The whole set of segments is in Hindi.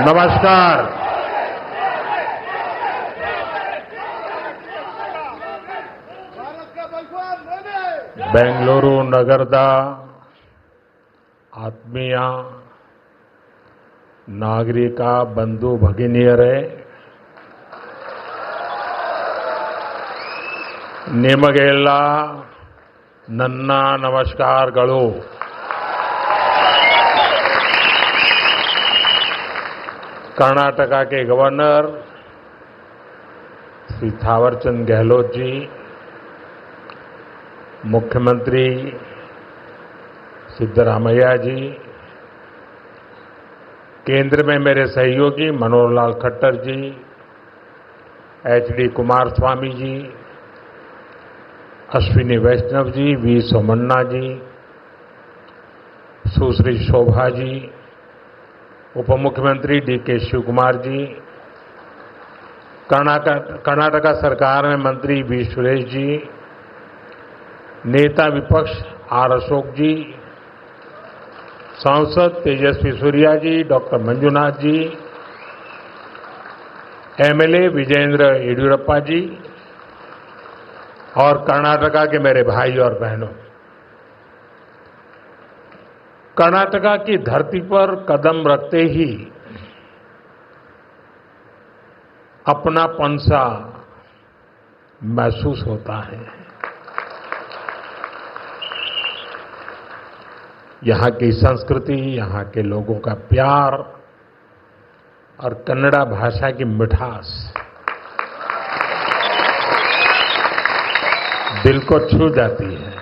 नमस्कार। ಬೆಂಗಳೂರು ನಗರದ ಆತ್ಮೀಯ ನಾಗರಿಕ ಬಂಧು ಭಗಿನಿಯರೇ, ನಿಮಗೆಲ್ಲ ನನ್ನ ನಮಸ್ಕಾರಗಳು. कर्नाटक के गवर्नर श्री थावरचंद गहलोत जी, मुख्यमंत्री सिद्धरामैया जी, केंद्र में मेरे सहयोगी मनोहर लाल खट्टर जी, एचडी कुमारस्वामी जी, अश्विनी वैष्णव जी, वी सोमन्ना जी, सुश्री शोभा जी, उप मुख्यमंत्री डीके शिवकुमार जी, कर्नाटक सरकार में मंत्री वी सुरेश जी, नेता विपक्ष आर अशोक जी, सांसद तेजस्वी सूर्या जी, डॉक्टर मंजुनाथ जी, एमएलए विजयेंद्र येडियुरप्पा जी और कर्नाटका के मेरे भाई और बहनों, कर्नाटका की धरती पर कदम रखते ही अपनापन सा महसूस होता है। यहाँ की संस्कृति, यहाँ के लोगों का प्यार और कन्नड़ा भाषा की मिठास दिल को छू जाती है।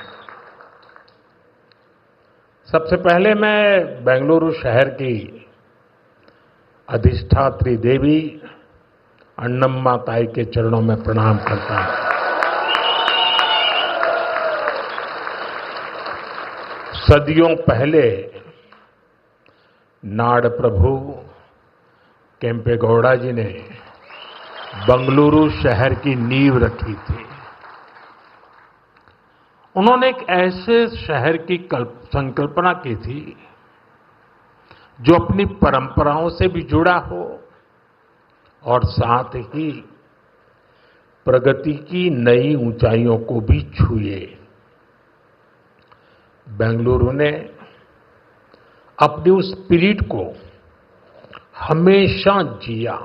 सबसे पहले मैं बेंगलुरु शहर की अधिष्ठात्री देवी अन्नम्मा ताई के चरणों में प्रणाम करता हूं। सदियों पहले नाड़ प्रभु केम्पेगौड़ा जी ने बेंगलुरु शहर की नींव रखी थी। उन्होंने एक ऐसे शहर की संकल्पना की थी जो अपनी परंपराओं से भी जुड़ा हो और साथ ही प्रगति की नई ऊंचाइयों को भी छुए। बेंगलुरु ने अपनी उस स्पिरिट को हमेशा जिया,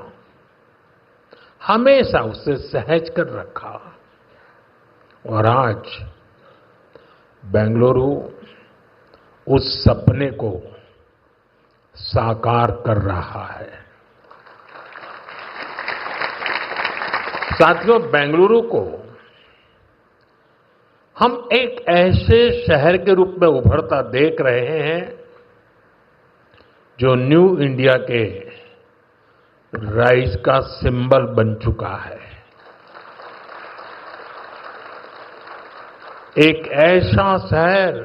हमेशा उसे सहज कर रखा और आज बेंगलुरु उस सपने को साकार कर रहा है। साथियों, बेंगलुरु को हम एक ऐसे शहर के रूप में उभरता देख रहे हैं जो न्यू इंडिया के राइज का सिंबल बन चुका है। एक ऐसा शहर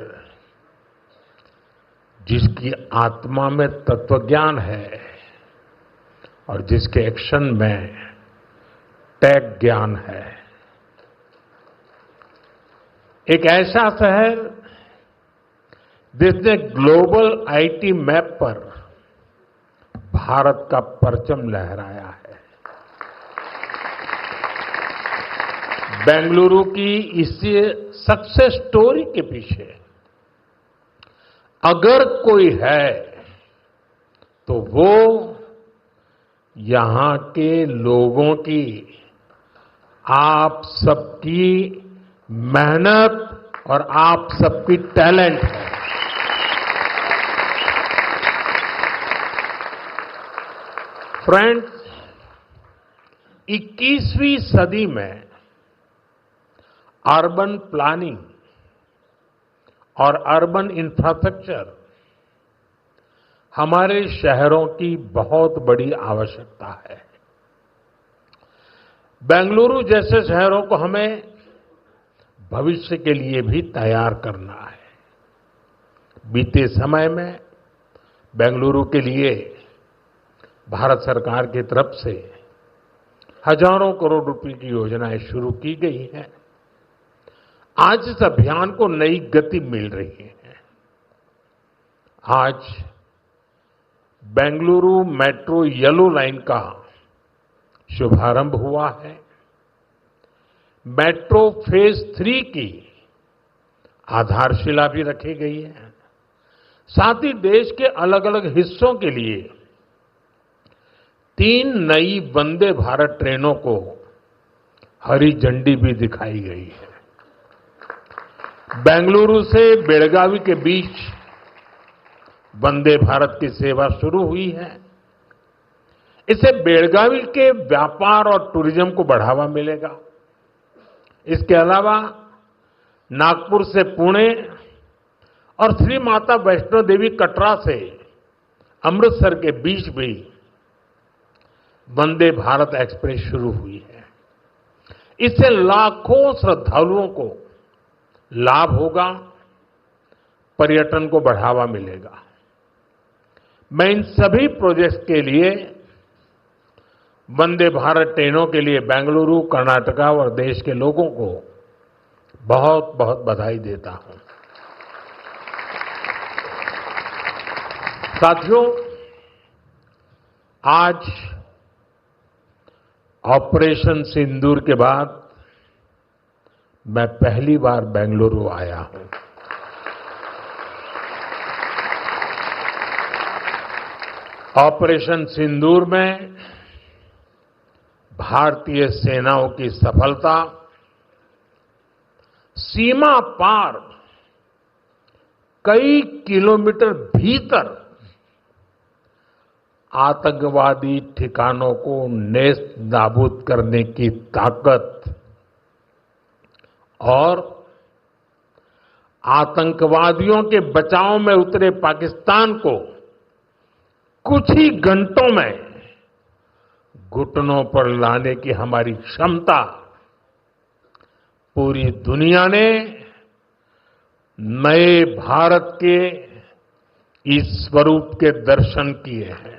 जिसकी आत्मा में तत्वज्ञान है और जिसके एक्शन में टेक ज्ञान है। एक ऐसा शहर जिसने ग्लोबल आईटी मैप पर भारत का परचम लहराया है। बेंगलुरु की इसी सक्सेस स्टोरी के पीछे अगर कोई है तो वो यहां के लोगों की, आप सबकी मेहनत और आप सबकी टैलेंट है। फ्रेंड्स, 21वीं सदी में अर्बन प्लानिंग और अर्बन इंफ्रास्ट्रक्चर हमारे शहरों की बहुत बड़ी आवश्यकता है। बेंगलुरु जैसे शहरों को हमें भविष्य के लिए भी तैयार करना है। बीते समय में बेंगलुरु के लिए भारत सरकार की तरफ से हजारों करोड़ रुपए की योजनाएं शुरू की गई हैं। आज इस अभियान को नई गति मिल रही है। आज बेंगलुरु मेट्रो येलो लाइन का शुभारंभ हुआ है। मेट्रो फेज 3 की आधारशिला भी रखी गई है। साथ ही देश के अलग अलग हिस्सों के लिए 3 नई वंदे भारत ट्रेनों को हरी झंडी भी दिखाई गई है। बेंगलुरु से बेलगावी के बीच वंदे भारत की सेवा शुरू हुई है। इससे बेलगावी के व्यापार और टूरिज्म को बढ़ावा मिलेगा। इसके अलावा नागपुर से पुणे और श्री माता वैष्णो देवी कटरा से अमृतसर के बीच भी वंदे भारत एक्सप्रेस शुरू हुई है। इससे लाखों श्रद्धालुओं को लाभ होगा, पर्यटन को बढ़ावा मिलेगा। मैं इन सभी प्रोजेक्ट्स के लिए वंदे भारत ट्रेनों के लिए बेंगलुरु, कर्नाटका और देश के लोगों को बहुत बहुत बधाई देता हूं। साथियों, आज ऑपरेशन सिंदूर के बाद मैं पहली बार बेंगलुरु आया हूं। ऑपरेशन सिंदूर में भारतीय सेनाओं की सफलता सीमा पार कई किलोमीटर भीतर आतंकवादी ठिकानों को नेस्त नाबूद करने की ताकत और आतंकवादियों के बचाव में उतरे पाकिस्तान को कुछ ही घंटों में घुटनों पर लाने की हमारी क्षमता पूरी दुनिया ने नए भारत के इस स्वरूप के दर्शन किए हैं।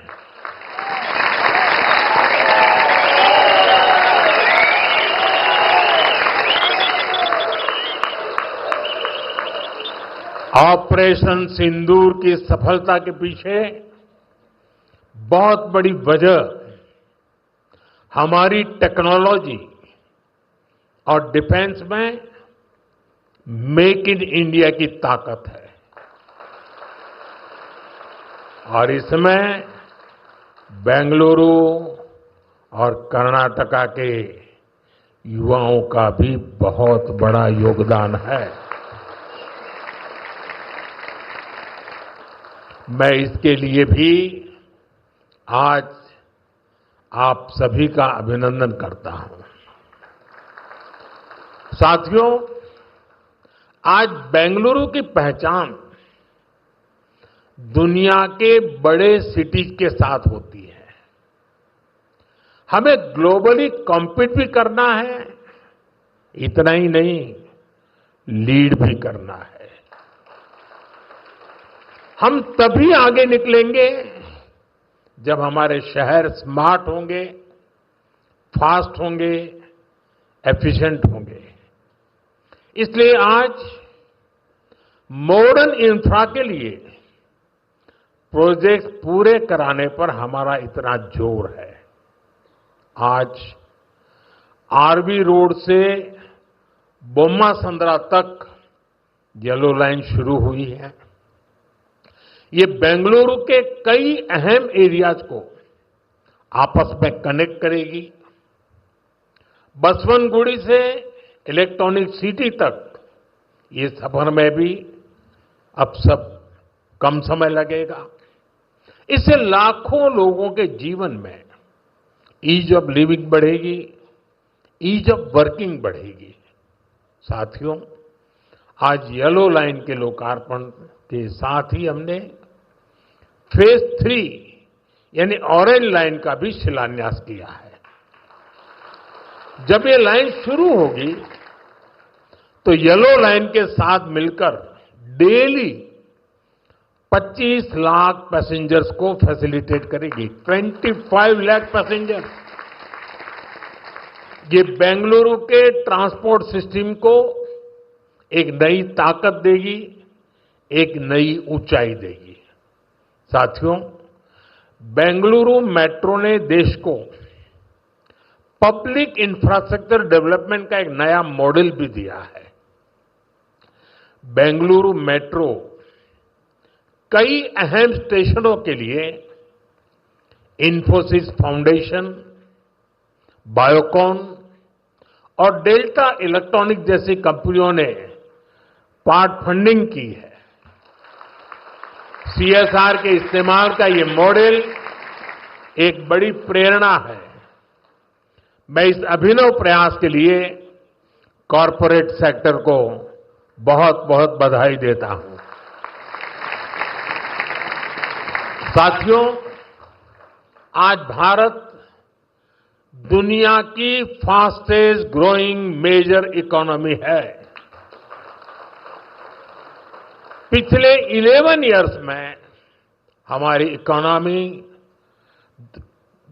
ऑपरेशन सिंदूर की सफलता के पीछे बहुत बड़ी वजह हमारी टेक्नोलॉजी और डिफेंस में मेक इन इंडिया की ताकत है। और इसमें बेंगलुरु और कर्नाटका के युवाओं का भी बहुत बड़ा योगदान है। मैं इसके लिए भी आज आप सभी का अभिनंदन करता हूं। साथियों, आज बेंगलुरु की पहचान दुनिया के बड़े सिटीज के साथ होती है। हमें ग्लोबली कॉम्पीट भी करना है, इतना ही नहीं, लीड भी करना है। हम तभी आगे निकलेंगे जब हमारे शहर स्मार्ट होंगे, फास्ट होंगे, एफिशिएंट होंगे। इसलिए आज मॉडर्न इंफ्रा के लिए प्रोजेक्ट पूरे कराने पर हमारा इतना जोर है। आज आरवी रोड से बोम्मा संद्रा तक येलो लाइन शुरू हुई है। ये बेंगलुरु के कई अहम एरियाज को आपस में कनेक्ट करेगी। बसवनगुड़ी से इलेक्ट्रॉनिक सिटी तक ये सफर में भी अब सब कम समय लगेगा। इससे लाखों लोगों के जीवन में ईज ऑफ लिविंग बढ़ेगी, ईज ऑफ वर्किंग बढ़ेगी। साथियों, आज येलो लाइन के लोकार्पण के साथ ही हमने फेज 3 यानी ऑरेंज लाइन का भी शिलान्यास किया है। जब ये लाइन शुरू होगी तो येलो लाइन के साथ मिलकर डेली 25 लाख पैसेंजर्स को फैसिलिटेट करेगी। 25 लाख पैसेंजर्स। ये बेंगलुरु के ट्रांसपोर्ट सिस्टम को एक नई ताकत देगी, एक नई ऊंचाई देगी। साथियों, बेंगलुरु मेट्रो ने देश को पब्लिक इंफ्रास्ट्रक्चर डेवलपमेंट का एक नया मॉडल भी दिया है। बेंगलुरु मेट्रो कई अहम स्टेशनों के लिए इंफोसिस फाउंडेशन, बायोकॉन और डेल्टा इलेक्ट्रॉनिक जैसी कंपनियों ने पार्ट फंडिंग की है। सीएसआर के इस्तेमाल का ये मॉडल एक बड़ी प्रेरणा है। मैं इस अभिनव प्रयास के लिए कॉरपोरेट सेक्टर को बहुत बहुत बधाई देता हूं। साथियों, आज भारत दुनिया की फास्टेस्ट ग्रोइंग मेजर इकोनॉमी है। पिछले 11 इयर्स में हमारी इकोनॉमी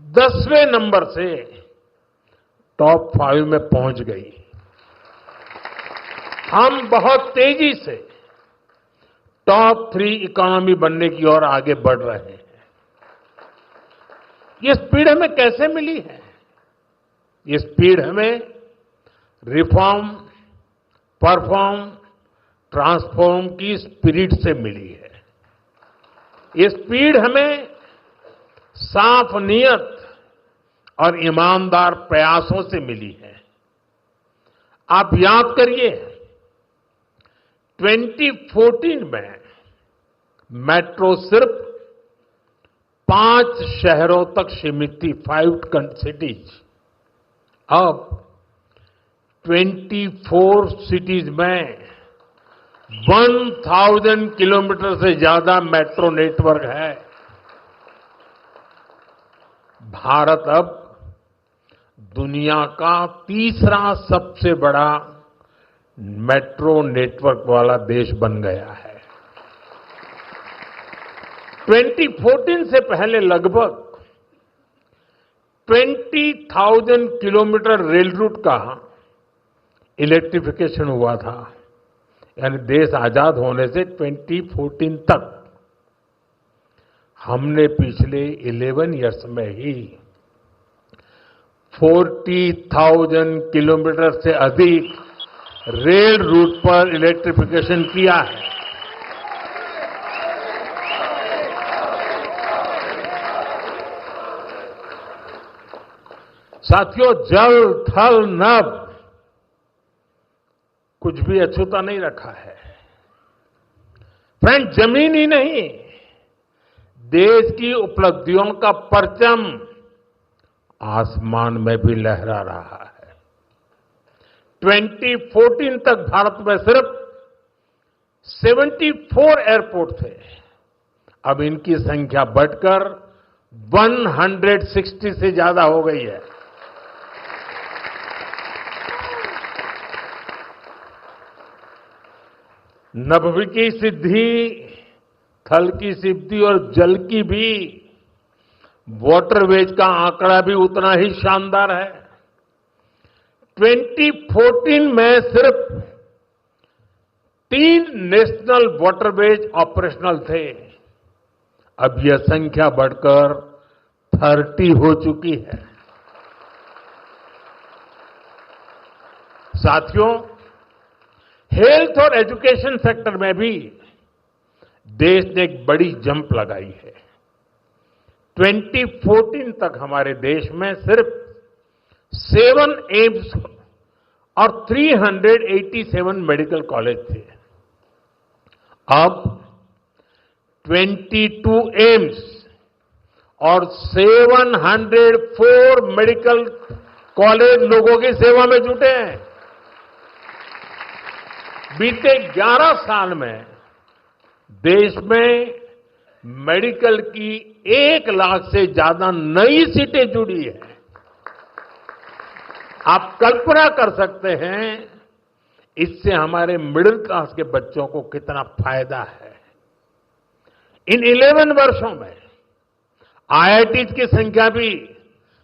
10वें नंबर से टॉप 5 में पहुंच गई। हम बहुत तेजी से टॉप 3 इकोनॉमी बनने की ओर आगे बढ़ रहे हैं। ये स्पीड हमें कैसे मिली है? ये स्पीड हमें रिफॉर्म, परफॉर्म, ट्रांसफॉर्म की स्पिरिट से मिली है। ये स्पीड हमें साफ नीयत और ईमानदार प्रयासों से मिली है। आप याद करिए, 2014 में मेट्रो सिर्फ 5 शहरों तक सीमित थी, 5 सिटीज। अब 24 सिटीज में 1000 किलोमीटर से ज्यादा मेट्रो नेटवर्क है। भारत अब दुनिया का तीसरा सबसे बड़ा मेट्रो नेटवर्क वाला देश बन गया है। 2014 से पहले लगभग 20,000 किलोमीटर रेल रूट का इलेक्ट्रिफिकेशन हुआ था। यानी देश आजाद होने से 2014 तक हमने पिछले 11 इयर्स में ही 40,000 किलोमीटर से अधिक रेल रूट पर इलेक्ट्रिफिकेशन किया है। साथियों, जल, थल, नभ कुछ भी अछूता नहीं रखा है। फ्रेंड, जमीन ही नहीं, देश की उपलब्धियों का परचम आसमान में भी लहरा रहा है। 2014 तक भारत में सिर्फ 74 एयरपोर्ट थे। अब इनकी संख्या बढ़कर 160 से ज्यादा हो गई है। नभ की सिद्धि, थल की सिद्धि और जल की भी वाटरवेज का आंकड़ा भी उतना ही शानदार है। 2014 में सिर्फ 3 नेशनल वाटरवेज ऑपरेशनल थे। अब यह संख्या बढ़कर 30 हो चुकी है। साथियों, हेल्थ और एजुकेशन सेक्टर में भी देश ने एक बड़ी जंप लगाई है। 2014 तक हमारे देश में सिर्फ 7 एम्स और 387 मेडिकल कॉलेज थे। अब 22 एम्स और 704 मेडिकल कॉलेज लोगों की सेवा में जुटे हैं। बीते 11 साल में देश में मेडिकल की 1 लाख से ज्यादा नई सीटें जुड़ी है। आप कल्पना कर सकते हैं इससे हमारे मिडिल क्लास के बच्चों को कितना फायदा है। इन 11 वर्षों में आईआईटीज की संख्या भी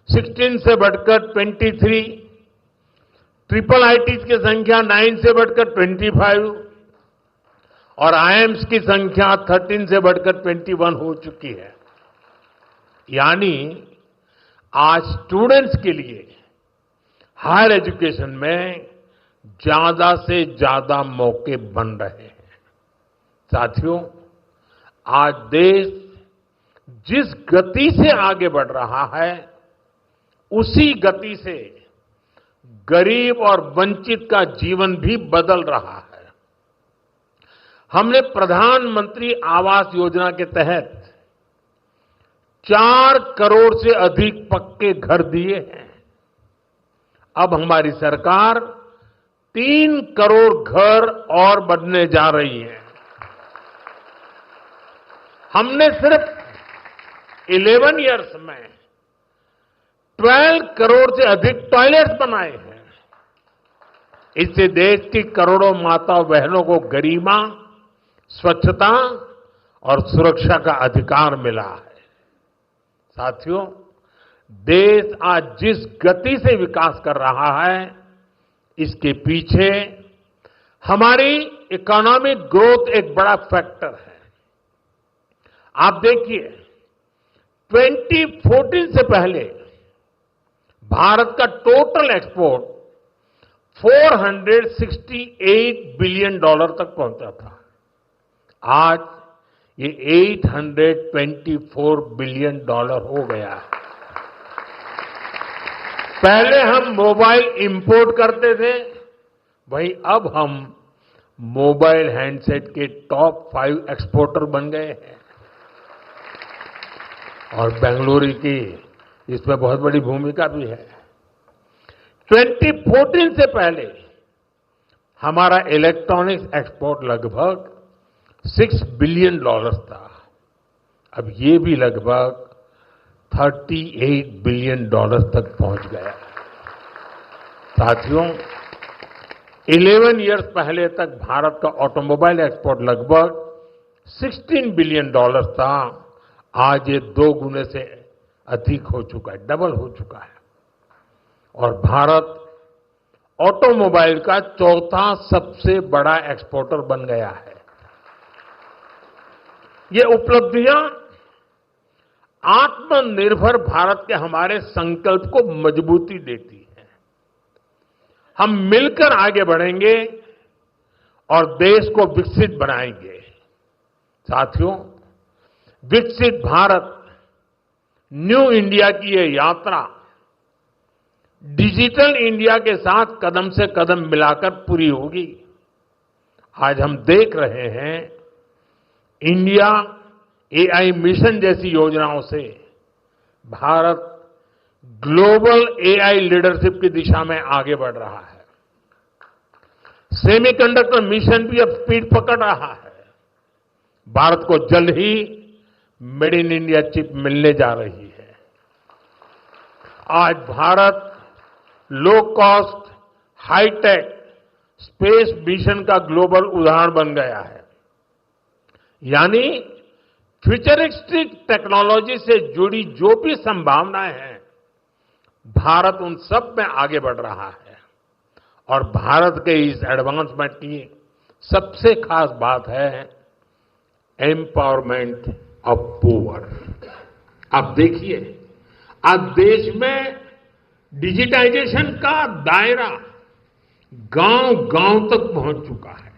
16 से बढ़कर 23, ट्रिपल आईटीज की संख्या 9 से बढ़कर 25 और आईएम्स की संख्या 13 से बढ़कर 21 हो चुकी है। यानी आज स्टूडेंट्स के लिए हायर एजुकेशन में ज्यादा से ज्यादा मौके बन रहे हैं। साथियों, आज देश जिस गति से आगे बढ़ रहा है, उसी गति से गरीब और वंचित का जीवन भी बदल रहा है। हमने प्रधानमंत्री आवास योजना के तहत 4 करोड़ से अधिक पक्के घर दिए हैं। अब हमारी सरकार 3 करोड़ घर और बनने जा रही है। हमने सिर्फ 11 इयर्स में 12 करोड़ से अधिक टॉयलेट्स बनाए हैं। इससे देश की करोड़ों माताओं बहनों को गरिमा, स्वच्छता और सुरक्षा का अधिकार मिला है। साथियों, देश आज जिस गति से विकास कर रहा है, इसके पीछे हमारी इकोनॉमिक ग्रोथ एक बड़ा फैक्टर है। आप देखिए, 2014 से पहले भारत का टोटल एक्सपोर्ट $468 बिलियन तक पहुंचा था। आज ये $824 बिलियन हो गया है। पहले हम मोबाइल इंपोर्ट करते थे, वहीं अब हम मोबाइल हैंडसेट के टॉप 5 एक्सपोर्टर बन गए हैं। और बेंगलुरु की इसमें बहुत बड़ी भूमिका भी है। 2014 से पहले हमारा इलेक्ट्रॉनिक्स एक्सपोर्ट लगभग $6 बिलियन था। अब ये भी लगभग $38 बिलियन तक पहुंच गया। साथियों, 11 इयर्स पहले तक भारत का ऑटोमोबाइल एक्सपोर्ट लगभग $16 बिलियन था। आज ये 2 गुने से अधिक हो चुका है, डबल हो चुका है। और भारत ऑटोमोबाइल का 4था सबसे बड़ा एक्सपोर्टर बन गया है। ये उपलब्धियां आत्मनिर्भर भारत के हमारे संकल्प को मजबूती देती है। हम मिलकर आगे बढ़ेंगे और देश को विकसित बनाएंगे। साथियों, विकसित भारत न्यू इंडिया की ये यात्रा डिजिटल इंडिया के साथ कदम से कदम मिलाकर पूरी होगी। आज हम देख रहे हैं, इंडिया एआई मिशन जैसी योजनाओं से भारत ग्लोबल एआई लीडरशिप की दिशा में आगे बढ़ रहा है। सेमीकंडक्टर मिशन भी अब स्पीड पकड़ रहा है। भारत को जल्द ही मेड इन इंडिया चिप मिलने जा रही है। आज भारत low cost, hitech space mission का ग्लोबल उदाहरण बन गया है। यानी फ्यूचरिस्टिक टेक्नोलॉजी से जुड़ी जो भी संभावनाएं हैं, भारत उन सब में आगे बढ़ रहा है। और भारत के इस एडवांसमेंट की सबसे खास बात है एम्पावरमेंट ऑफ पुअर। आप देखिए, आज देश में डिजिटाइजेशन का दायरा गांव-गांव तक पहुंच चुका है।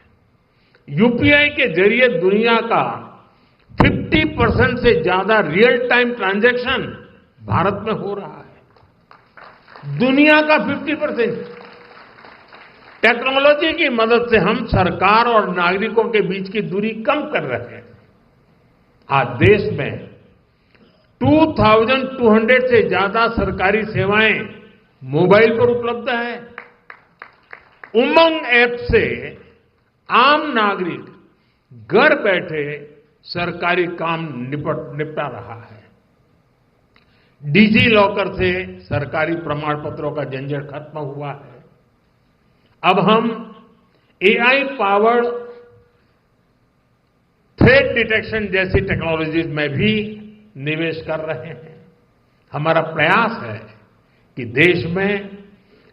यूपीआई के जरिए दुनिया का 50% से ज्यादा रियल टाइम ट्रांजैक्शन भारत में हो रहा है। दुनिया का 50%। टेक्नोलॉजी की मदद से हम सरकार और नागरिकों के बीच की दूरी कम कर रहे हैं। आज देश में 2200 से ज्यादा सरकारी सेवाएं मोबाइल पर उपलब्ध है। उमंग ऐप से आम नागरिक घर बैठे सरकारी काम निपटा रहा है। डिजी लॉकर से सरकारी प्रमाण पत्रों का झंझट खत्म हुआ है। अब हम एआई पावर्ड थ्रेट डिटेक्शन जैसी टेक्नोलॉजीज में भी निवेश कर रहे हैं। हमारा प्रयास है कि देश में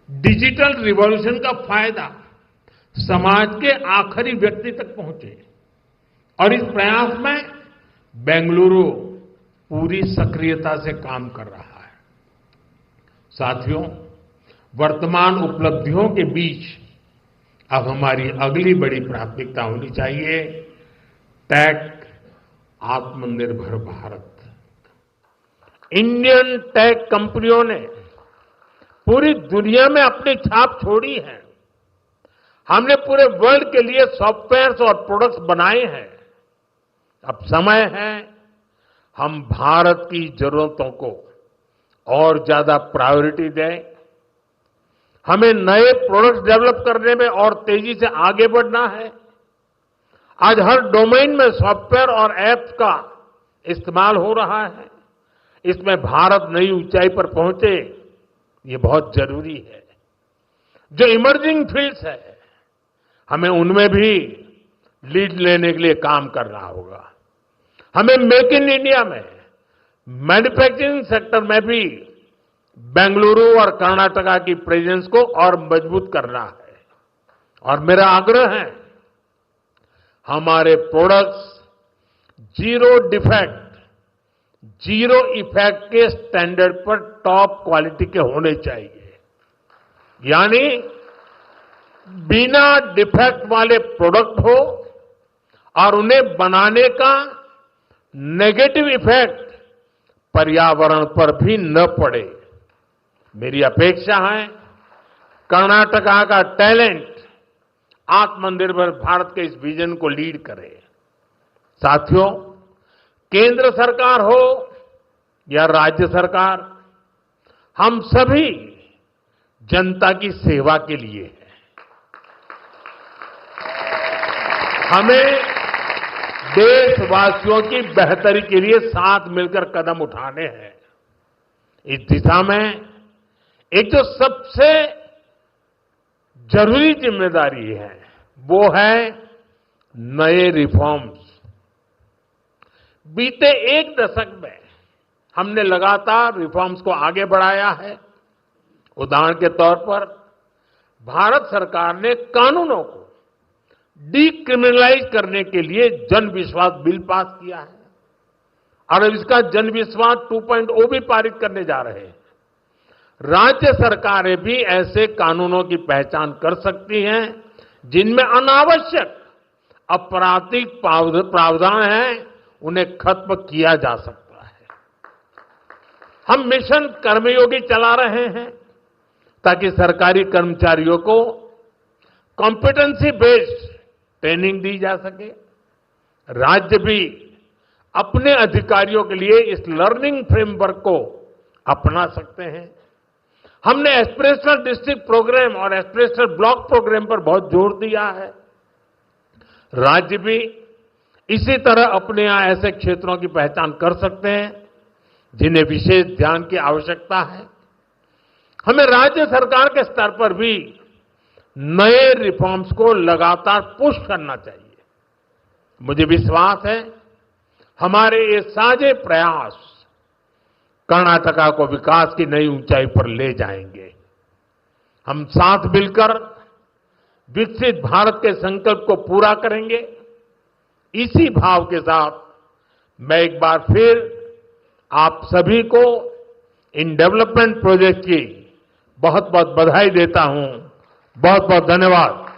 डिजिटल रिवॉल्यूशन का फायदा समाज के आखिरी व्यक्ति तक पहुंचे। और इस प्रयास में बेंगलुरु, पूरी सक्रियता से काम कर रहा है। साथियों, वर्तमान उपलब्धियों के बीच अब हमारी अगली बड़ी प्राथमिकता होनी चाहिए टेक आत्मनिर्भर भारत। इंडियन टेक कंपनियों ने पूरी दुनिया में अपनी छाप छोड़ी है। हमने पूरे वर्ल्ड के लिए सॉफ्टवेयर और प्रोडक्ट्स बनाए हैं। अब समय है हम भारत की जरूरतों को और ज्यादा प्रायोरिटी दें। हमें नए प्रोडक्ट्स डेवलप करने में और तेजी से आगे बढ़ना है। आज हर डोमेन में सॉफ्टवेयर और ऐप्स का इस्तेमाल हो रहा है। इसमें भारत नई ऊंचाई पर पहुंचे, ये बहुत जरूरी है। जो इमर्जिंग फील्ड्स है, हमें उनमें भी लीड लेने के लिए काम करना होगा। हमें मेक इन इंडिया में मैन्युफैक्चरिंग सेक्टर में भी बेंगलुरु और कर्नाटका की प्रेजेंस को और मजबूत करना है। और मेरा आग्रह है हमारे products zero defect, zero effect के स्टैंडर्ड पर टॉप क्वालिटी के होने चाहिए। यानी बिना डिफेक्ट वाले प्रोडक्ट हो और उन्हें बनाने का नेगेटिव इफेक्ट पर्यावरण पर भी न पड़े। मेरी अपेक्षा है कर्नाटका का टैलेंट आत्मनिर्भर भारत के इस विजन को लीड करे। साथियों, केंद्र सरकार हो या राज्य सरकार, हम सभी जनता की सेवा के लिए हैं। हमें देशवासियों की बेहतरी के लिए साथ मिलकर कदम उठाने हैं। इस दिशा में एक जो सबसे जरूरी जिम्मेदारी है वो है नए रिफॉर्म्स। बीते एक दशक में हमने लगातार रिफॉर्म्स को आगे बढ़ाया है। उदाहरण के तौर पर भारत सरकार ने कानूनों को डीक्रिमिनलाइज करने के लिए जन विश्वास बिल पास किया है और अब इसका जन विश्वास 2.0 भी पारित करने जा रहे हैं। राज्य सरकारें भी ऐसे कानूनों की पहचान कर सकती हैं जिनमें अनावश्यक आपराधिक प्रावधान हैं, उन्हें खत्म किया जा सकता है। हम मिशन कर्मयोगी चला रहे हैं ताकि सरकारी कर्मचारियों को कॉम्पिटेंसी बेस्ड ट्रेनिंग दी जा सके। राज्य भी अपने अधिकारियों के लिए इस लर्निंग फ्रेमवर्क को अपना सकते हैं। हमने एस्पिरेशनल डिस्ट्रिक्ट प्रोग्राम और एस्पिरेशनल ब्लॉक प्रोग्राम पर बहुत जोर दिया है। राज्य भी इसी तरह अपने यहां ऐसे क्षेत्रों की पहचान कर सकते हैं जिन्हें विशेष ध्यान की आवश्यकता है। हमें राज्य सरकार के स्तर पर भी नए रिफॉर्म्स को लगातार पुश करना चाहिए। मुझे विश्वास है हमारे ये साझे प्रयास कर्नाटका को विकास की नई ऊंचाई पर ले जाएंगे। हम साथ मिलकर विकसित भारत के संकल्प को पूरा करेंगे। इसी भाव के साथ मैं एक बार फिर आप सभी को इन डेवलपमेंट प्रोजेक्ट की बहुत बहुत बधाई देता हूं। बहुत बहुत धन्यवाद।